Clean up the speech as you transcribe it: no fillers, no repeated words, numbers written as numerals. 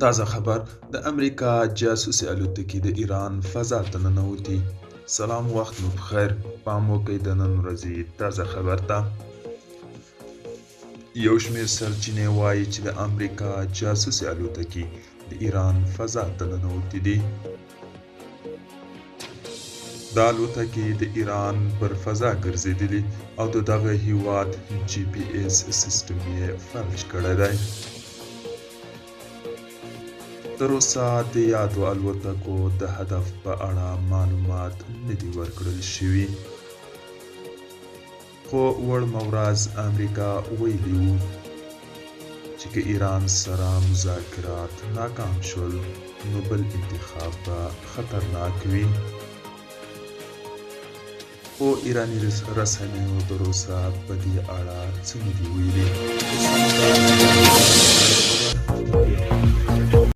تازه خبر د امریکا جاسوسي الوتکي د ایران فضا ته ننوتي. سلام، وخت مو بخیر. پام وکړئ د نن ورځې تازه خبر ته. یو شمېر سرچینې وایي چې د امریکا جاسوسي الوتکي د ایران فضا ته ننوتي دي. دا الوتکې د ایران پر فضا ګرځېدلي او د دغه هیواد GPS سیسټم یې فلج کړی دی. تر اوسه د یادو الوتکو د هدف په اړه معلومات نه دي ورکړل شوي، خو وړمه ورځ امریکا ویلي وو چې که ایران سره مذاکرات ناکام شول نو بل انتخاب به خطرناک وي. خو ایراني رسنیو تر اوسه په دې اړه څه نه دي ویلي.